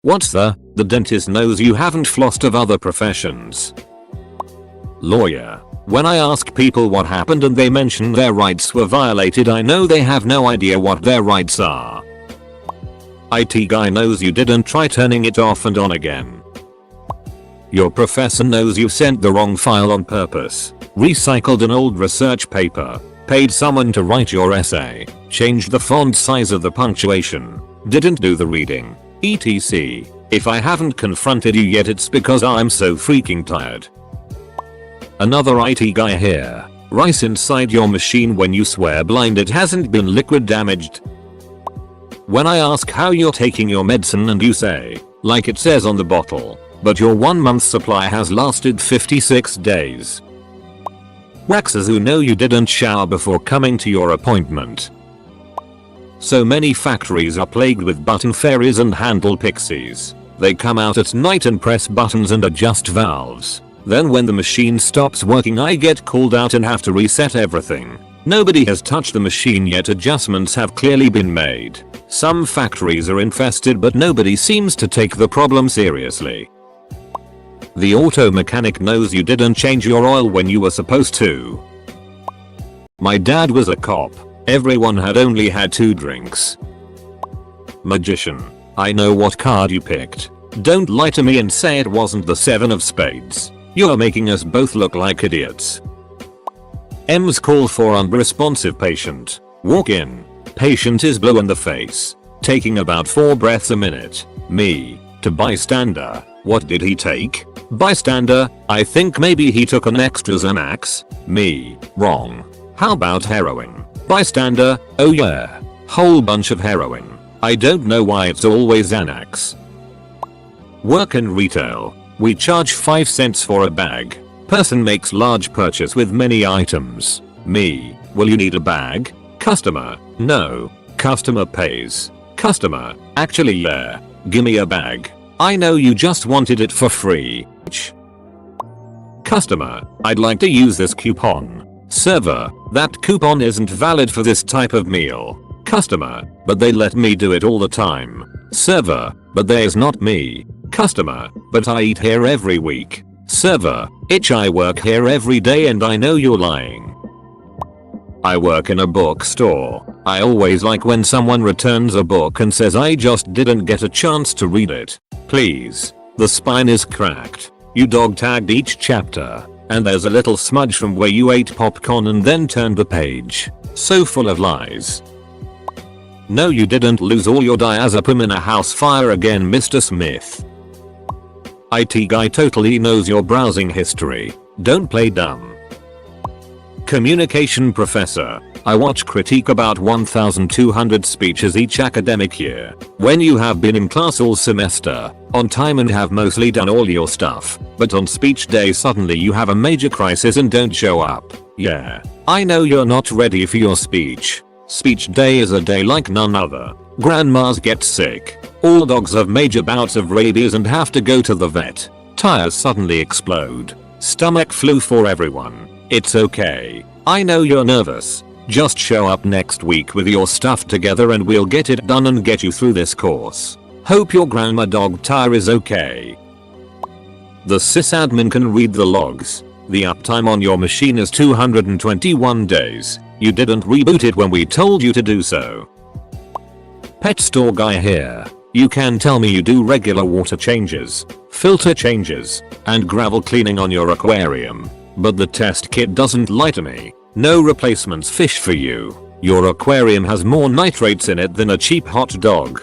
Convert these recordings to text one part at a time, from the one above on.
What's the dentist knows you haven't flossed of other professions. Lawyer. When I ask people what happened and they mention their rights were violated, I know they have no idea what their rights are. IT guy knows you didn't try turning it off and on again. Your professor knows you sent the wrong file on purpose, recycled an old research paper, paid someone to write your essay, changed the font size of the punctuation, didn't do the reading, etc. If I haven't confronted you yet, it's because I'm so freaking tired. Another IT guy here. Rice inside your machine when you swear blind it hasn't been liquid damaged. When I ask how you're taking your medicine and you say, like it says on the bottle, but your 1 month supply has lasted 56 days. Waxers who know you didn't shower before coming to your appointment. So many factories are plagued with button fairies and handle pixies. They come out at night and press buttons and adjust valves. Then when the machine stops working, I get called out and have to reset everything. Nobody has touched the machine yet. Adjustments have clearly been made. Some factories are infested, but nobody seems to take the problem seriously. The auto mechanic knows you didn't change your oil when you were supposed to. My dad was a cop. Everyone had only had 2 drinks. Magician. I know what card you picked. Don't lie to me and say it wasn't the 7 of spades. You're making us both look like idiots. M's call for unresponsive patient. Walk in. Patient is blue in the face. Taking about 4 breaths a minute. Me. To bystander. What did he take? Bystander. I think maybe he took an extra Xanax. Me. Wrong. How about heroin? Bystander. Oh yeah. Whole bunch of heroin. I don't know why it's always Xanax. Work in retail. We charge 5 cents for a bag. Person makes large purchase with many items. Me. Will you need a bag? Customer. No. Customer pays. Customer. Actually yeah. Gimme a bag. I know you just wanted it for free. Customer. I'd like to use this coupon. Server. That coupon isn't valid for this type of meal. Customer. But they let me do it all the time. Server. But there's not me. Customer. But I eat here every week. Server. I work here every day and I know you're lying. I work in a bookstore. I always like when someone returns a book and says I just didn't get a chance to read it. Please. The spine is cracked. You dog tagged each chapter. And there's a little smudge from where you ate popcorn and then turned the page. So full of lies. No, you didn't lose all your diazepam in a house fire again, Mr. Smith. IT guy totally knows your browsing history. Don't play dumb. Communication professor. I watch critique about 1,200 speeches each academic year. When you have been in class all semester, on time and have mostly done all your stuff, but on speech day suddenly you have a major crisis and don't show up. Yeah. I know you're not ready for your speech. Speech day is a day like none other. Grandmas get sick. All dogs have major bouts of rabies and have to go to the vet. Tires suddenly explode. Stomach flu for everyone. It's okay. I know you're nervous. Just show up next week with your stuff together and we'll get it done and get you through this course. Hope your grandma dog tire is okay. The sysadmin can read the logs. The uptime on your machine is 221 days. You didn't reboot it when we told you to do so. Pet store guy here. You can tell me you do regular water changes, filter changes, and gravel cleaning on your aquarium. But the test kit doesn't lie to me. No replacements fish for you. Your aquarium has more nitrates in it than a cheap hot dog.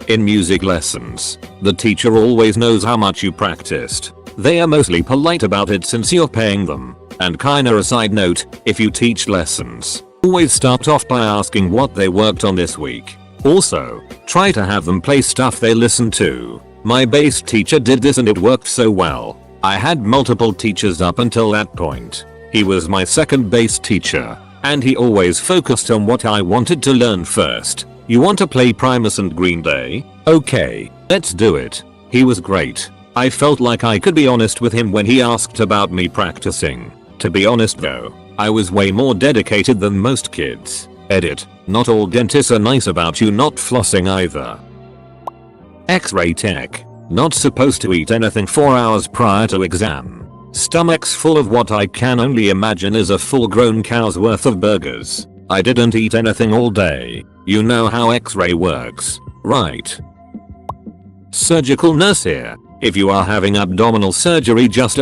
In music lessons, the teacher always knows how much you practiced. They are mostly polite about it since you're paying them. And kinda a side note, if you teach lessons, always start off by asking what they worked on this week. Also, try to have them play stuff they listen to. My bass teacher did this and it worked so well. I had multiple teachers up until that point. He was my second bass teacher, and he always focused on what I wanted to learn first. You want to play Primus and Green Day? Okay, let's do it. He was great. I felt like I could be honest with him when he asked about me practicing. To be honest though, I was way more dedicated than most kids. Edit. Not all dentists are nice about you not flossing either. X-ray tech. Not supposed to eat anything 4 hours prior to exam. Stomach's full of what I can only imagine is a full-grown cow's worth of burgers. I didn't eat anything all day. You know how X-ray works, right? Surgical nurse here. If you are having abdominal surgery, just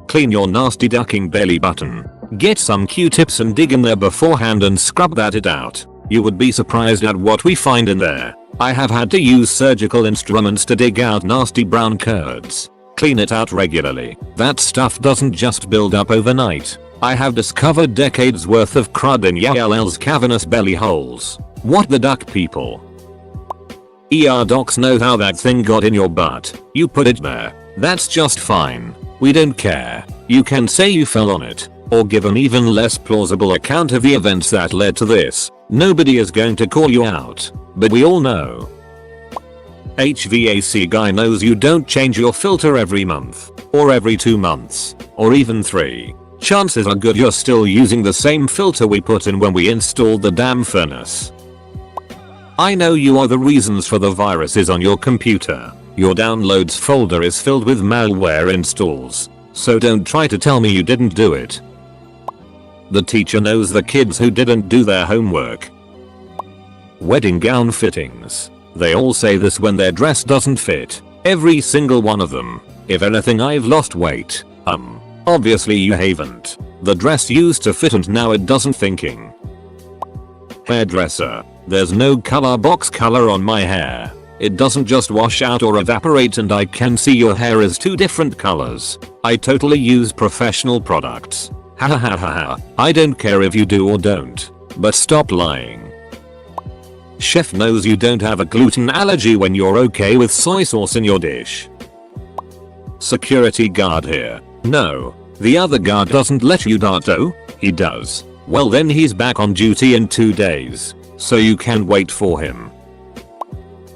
clean your nasty ducking belly button. Get some Q-tips and dig in there beforehand and scrub it out. You would be surprised at what we find in there. I have had to use surgical instruments to dig out nasty brown curds. Clean it out regularly. That stuff doesn't just build up overnight. I have discovered decades worth of crud in YLL's cavernous belly holes. What the duck, people? ER docs know how that thing got in your butt. You put it there. That's just fine. We don't care. You can say you fell on it, or give an even less plausible account of the events that led to this. Nobody is going to call you out, but we all know. HVAC guy knows you don't change your filter every month, or every 2 months, or even 3. Chances are good you're still using the same filter we put in when we installed the damn furnace. I know you are the reasons for the viruses on your computer. Your downloads folder is filled with malware installs, so don't try to tell me you didn't do it. The teacher knows the kids who didn't do their homework. Wedding gown fittings. They all say this when their dress doesn't fit. Every single one of them. If anything, I've lost weight. Obviously you haven't. The dress used to fit and now it doesn't. Thinking. Hairdresser. There's no color box color on my hair. It doesn't just wash out or evaporate, and I can see your hair is 2 different colors. I totally use professional products. Ha ha ha ha. I don't care if you do or don't, but stop lying. Chef knows you don't have a gluten allergy when you're okay with soy sauce in your dish. Security guard here. No, the other guard doesn't let you dart. Oh, he does. Well then he's back on duty in 2 days, so you can wait for him.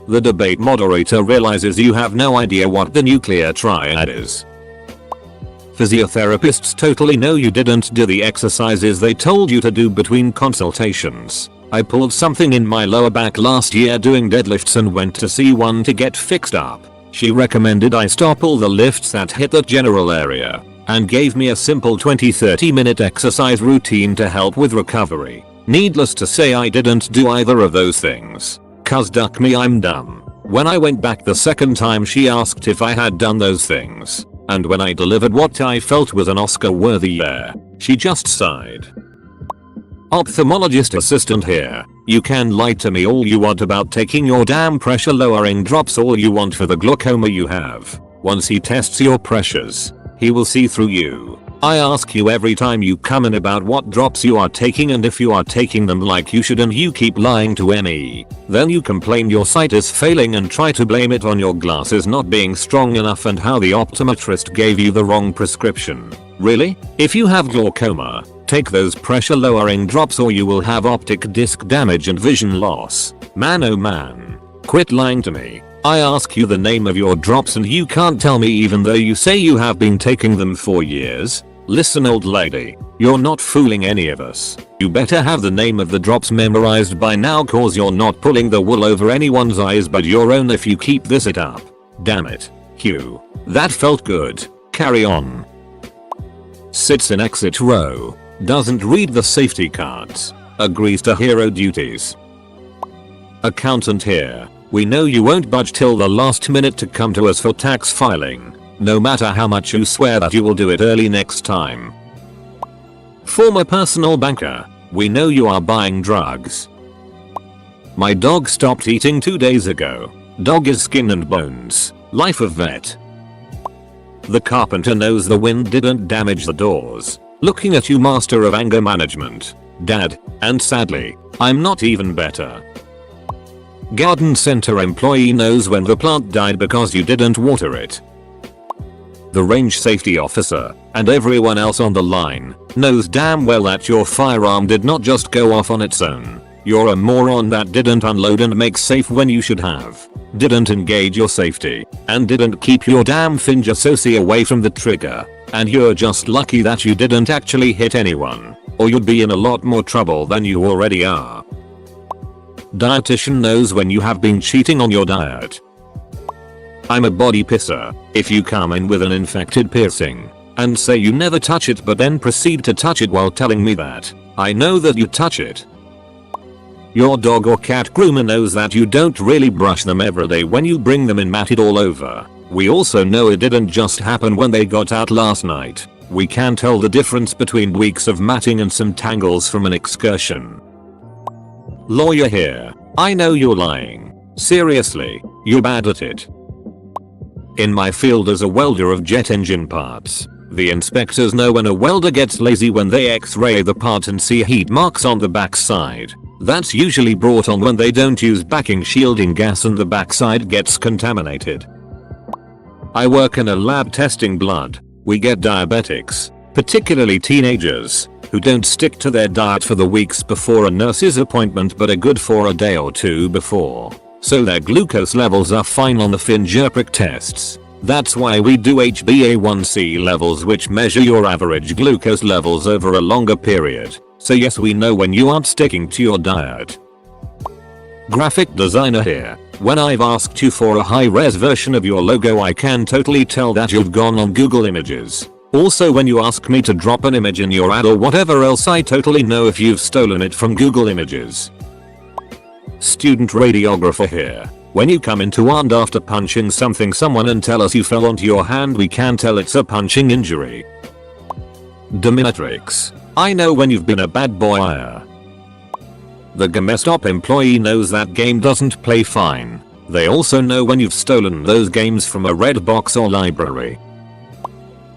The debate moderator realizes you have no idea what the nuclear triad is. Physiotherapists totally know you didn't do the exercises they told you to do between consultations. I pulled something in my lower back last year doing deadlifts and went to see one to get fixed up. She recommended I stop all the lifts that hit that general area, and gave me a simple 20-30 minute exercise routine to help with recovery. Needless to say, I didn't do either of those things. Cuz duck me, I'm dumb. When I went back the second time, she asked if I had done those things, and when I delivered what I felt was an Oscar-worthy yeah, she just sighed. Ophthalmologist assistant here. You can lie to me all you want about taking your damn pressure lowering drops all you want for the glaucoma you have. Once he tests your pressures, he will see through you. I ask you every time you come in about what drops you are taking and if you are taking them like you should, and you keep lying to me. Then you complain your sight is failing and try to blame it on your glasses not being strong enough and how the optometrist gave you the wrong prescription. Really? If you have glaucoma, take those pressure lowering drops or you will have optic disc damage and vision loss. Man, oh man. Quit lying to me. I ask you the name of your drops and you can't tell me even though you say you have been taking them for years. Listen, old lady, you're not fooling any of us. You better have the name of the drops memorized by now, cause you're not pulling the wool over anyone's eyes but your own if you keep this it up. Damn it. Hugh. That felt good. Carry on. Sits in exit row. Doesn't read the safety cards. Agrees to hero duties. Accountant here. We know you won't budge till the last minute to come to us for tax filing, no matter how much you swear that you will do it early next time. Former personal banker. We know you are buying drugs. My dog stopped eating 2 days ago. Dog is skin and bones. Life of vet. The carpenter knows the wind didn't damage the doors. Looking at you, master of anger management. Dad, and sadly, I'm not even better. Garden center employee knows when the plant died because you didn't water it. The range safety officer, and everyone else on the line, knows damn well that your firearm did not just go off on its own. You're a moron that didn't unload and make safe when you should have, didn't engage your safety, and didn't keep your damn finger associate away from the trigger. And you're just lucky that you didn't actually hit anyone, or you'd be in a lot more trouble than you already are. Dietitian knows when you have been cheating on your diet. I'm a body pisser. If you come in with an infected piercing and say you never touch it but then proceed to touch it while telling me that, I know that you touch it. Your dog or cat groomer knows that you don't really brush them every day when you bring them in matted all over. We also know it didn't just happen when they got out last night. We can tell the difference between weeks of matting and some tangles from an excursion. Lawyer here. I know you're lying. Seriously, you're bad at it. In my field as a welder of jet engine parts, the inspectors know when a welder gets lazy when they x-ray the part and see heat marks on the backside. That's usually brought on when they don't use backing shielding gas and the backside gets contaminated. I work in a lab testing blood. We get diabetics, particularly teenagers, who don't stick to their diet for the weeks before a nurse's appointment but are good for a day or two before. So their glucose levels are fine on the finger prick tests. That's why we do HbA1c levels, which measure your average glucose levels over a longer period. So yes, we know when you aren't sticking to your diet. Graphic designer here. When I've asked you for a high-res version of your logo, I can totally tell that you've gone on Google Images. Also, when you ask me to drop an image in your ad or whatever else, I totally know if you've stolen it from Google Images. Student radiographer here. When you come into and after punching someone and tell us you fell onto your hand, we can tell it's a punching injury. Dominatrix. I know when you've been a bad boy. The GameStop employee knows that game doesn't play fine. They also know when you've stolen those games from a red box or library.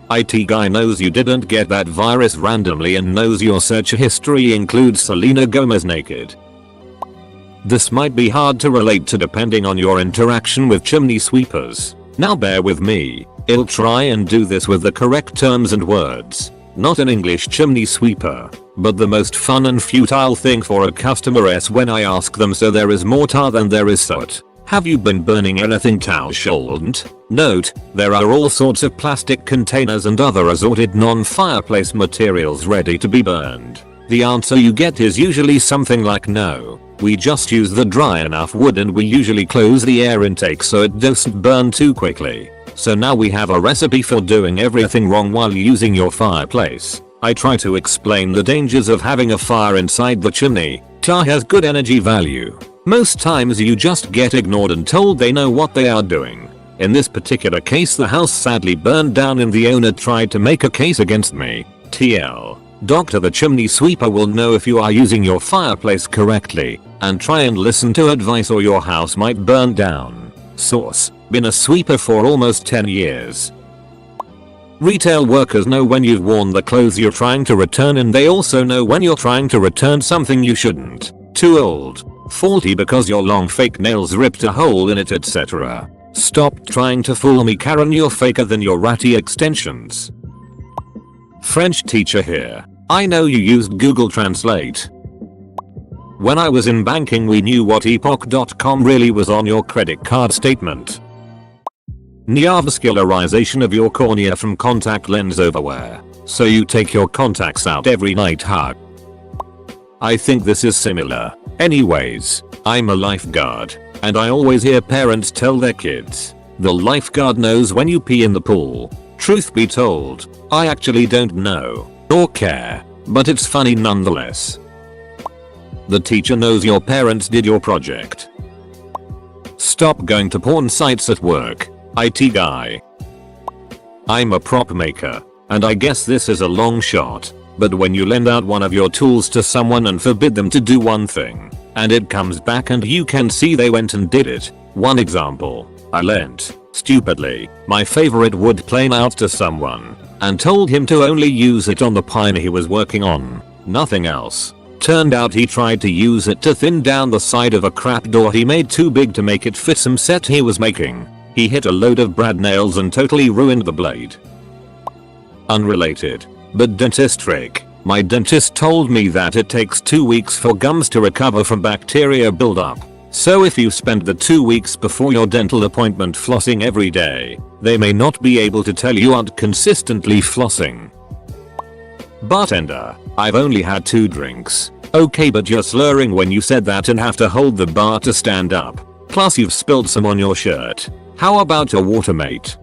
IT guy knows you didn't get that virus randomly and knows your search history includes Selena Gomez naked. This might be hard to relate to depending on your interaction with chimney sweepers. Now bear with me. I'll try and do this with the correct terms and words. Not an English chimney sweeper, but the most fun and futile thing for a customer is when I ask them, so there is more tar than there is soot. Have you been burning anything shouldn't? Note, there are all sorts of plastic containers and other assorted non-fireplace materials ready to be burned. The answer you get is usually something like no. We just use the dry enough wood and we usually close the air intake so it doesn't burn too quickly. So now we have a recipe for doing everything wrong while using your fireplace. I try to explain the dangers of having a fire inside the chimney. Tar has good energy value. Most times you just get ignored and told they know what they are doing. In this particular case, the house sadly burned down and the owner tried to make a case against me. TL. Doctor, the chimney sweeper will know if you are using your fireplace correctly and try and listen to advice or your house might burn down. Source. Been a sweeper for almost 10 years. Retail workers know when you've worn the clothes you're trying to return, and they also know when you're trying to return something you shouldn't. Too old. Faulty because your long fake nails ripped a hole in it, etc. Stop trying to fool me, Karen, you're faker than your ratty extensions. French teacher here. I know you used Google Translate. When I was in banking, we knew what epoch.com really was on your credit card statement. Neovascularization of your cornea from contact lens overwear. So you take your contacts out every night, huh? I think this is similar. Anyways, I'm a lifeguard, and I always hear parents tell their kids, the lifeguard knows when you pee in the pool. Truth be told, I actually don't know or care, but it's funny nonetheless. The teacher knows your parents did your project. Stop going to porn sites at work. IT guy. I'm a prop maker, and I guess this is a long shot, but when you lend out one of your tools to someone and forbid them to do one thing, and it comes back and you can see they went and did it. One example, I lent, stupidly, my favorite wood plane out to someone, and told him to only use it on the pine he was working on, nothing else. Turned out he tried to use it to thin down the side of a crap door he made too big to make it fit some set he was making. He hit a load of brad nails and totally ruined the blade. Unrelated, but dentist trick. My dentist told me that it takes 2 weeks for gums to recover from bacteria buildup. So if you spend the 2 weeks before your dental appointment flossing every day, they may not be able to tell you aren't consistently flossing. Bartender, I've only had 2 drinks. Okay, but you're slurring when you said that and have to hold the bar to stand up. Plus you've spilled some on your shirt. How about a watermate?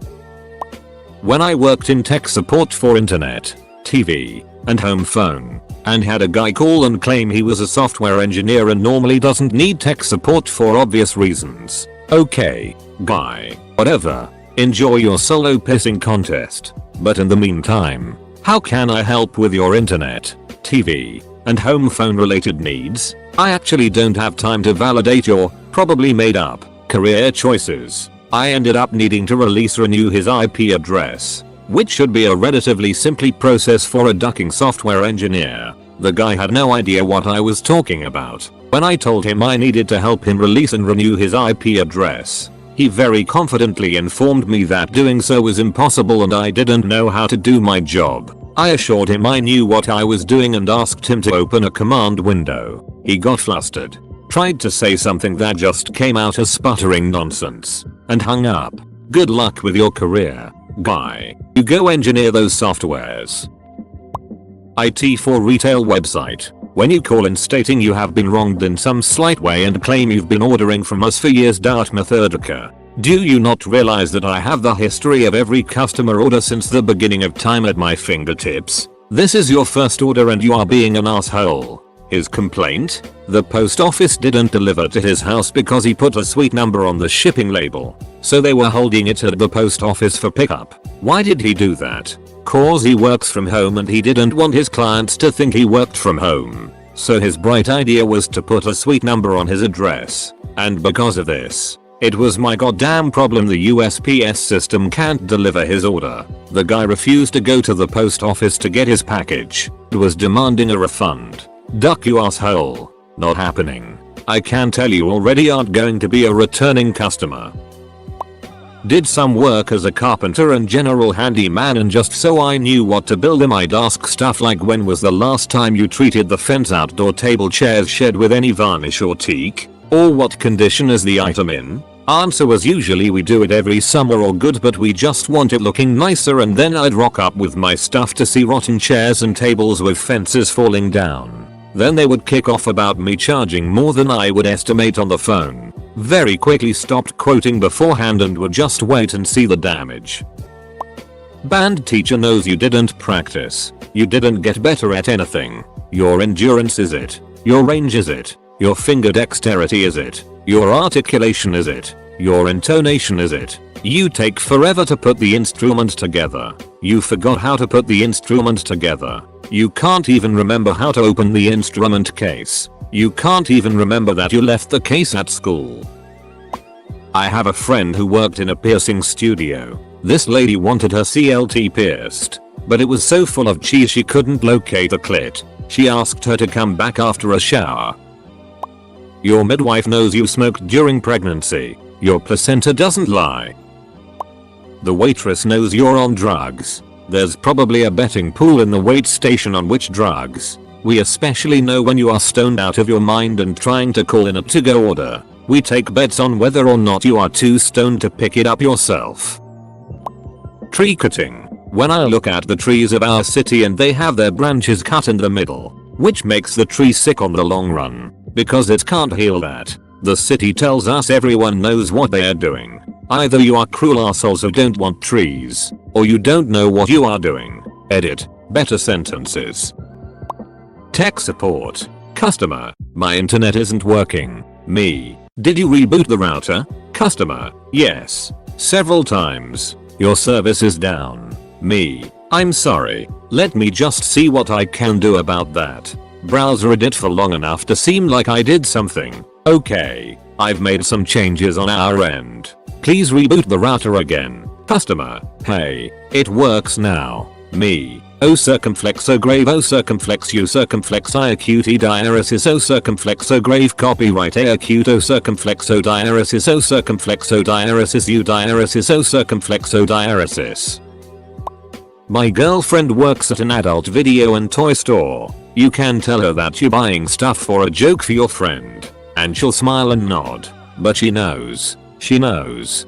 When I worked in tech support for internet, TV, and home phone, and had a guy call and claim he was a software engineer and normally doesn't need tech support for obvious reasons. Okay, guy, whatever. Enjoy your solo pissing contest. But in the meantime, how can I help with your internet, TV, and home phone related needs? I actually don't have time to validate your, probably made up, career choices. I ended up needing to renew his IP address, which should be a relatively simple process for a ducking software engineer. The guy had no idea what I was talking about. When I told him I needed to help him release and renew his IP address, he very confidently informed me that doing so was impossible and I didn't know how to do my job. I assured him I knew what I was doing and asked him to open a command window. He got flustered, tried to say something that just came out as sputtering nonsense, and hung up. Good luck with your career, guy. You go engineer those softwares. IT for retail website. When you call in stating you have been wronged in some slight way and claim you've been ordering from us for years, Methodika, do you not realize that I have the history of every customer order since the beginning of time at my fingertips? This is your first order and you are being an asshole. His complaint? The post office didn't deliver to his house because he put a suite number on the shipping label, so they were holding it at the post office for pickup. Why did he do that? Cause he works from home and he didn't want his clients to think he worked from home. So his bright idea was to put a suite number on his address. And because of this, it was my goddamn problem the USPS system can't deliver his order. The guy refused to go to the post office to get his package. Was demanding a refund. Duck, you asshole. Not happening. I can tell you already aren't going to be a returning customer. Did some work as a carpenter and general handyman, and just so I knew what to build him I'd ask stuff like, when was the last time you treated the fence outdoor table chairs shed with any varnish or teak? Or what condition is the item in? Answer was usually we do it every summer or good, but we just want it looking nicer, and then I'd rock up with my stuff to see rotten chairs and tables with fences falling down. Then they would kick off about me charging more than I would estimate on the phone. Very quickly stopped quoting beforehand and would just wait and see the damage. Band teacher knows you didn't practice. You didn't get better at anything. Your endurance is it. Your range is it. Your finger dexterity is it. Your articulation is it. Your intonation is it. You take forever to put the instrument together. You forgot how to put the instrument together. You can't even remember how to open the instrument case. You can't even remember that you left the case at school. I have a friend who worked in a piercing studio. This lady wanted her CLT pierced, but it was so full of cheese she couldn't locate the clit. She asked her to come back after a shower. Your midwife knows you smoked during pregnancy. Your placenta doesn't lie. The waitress knows you're on drugs. There's probably a betting pool in the wait station on which drugs. We especially know when you are stoned out of your mind and trying to call in a to-go order. We take bets on whether or not you are too stoned to pick it up yourself. Tree cutting. When I look at the trees of our city and they have their branches cut in the middle, which makes the tree sick on the long run, because it can't heal that. The city tells us everyone knows what they are doing. Either you are cruel assholes who don't want trees, or you don't know what you are doing. Edit. Better sentences. Tech support. Customer. My internet isn't working. Me. Did you reboot the router? Customer. Yes. Several times. Your service is down. Me. I'm sorry. Let me just see what I can do about that. Browse Reddit for long enough to seem like I did something. Okay. I've made some changes on our end. Please reboot the router again. Customer. Hey. It works now. Me. O circumflex O grave O circumflex U circumflex I acute E diaresis O circumflex O grave copyright A acute O circumflex O diaresis O circumflex O diaresis U diaresis O circumflex O diaresis. My girlfriend works at an adult video and toy store. You can tell her that you're buying stuff for a joke for your friend, and she'll smile and nod. But she knows. She knows.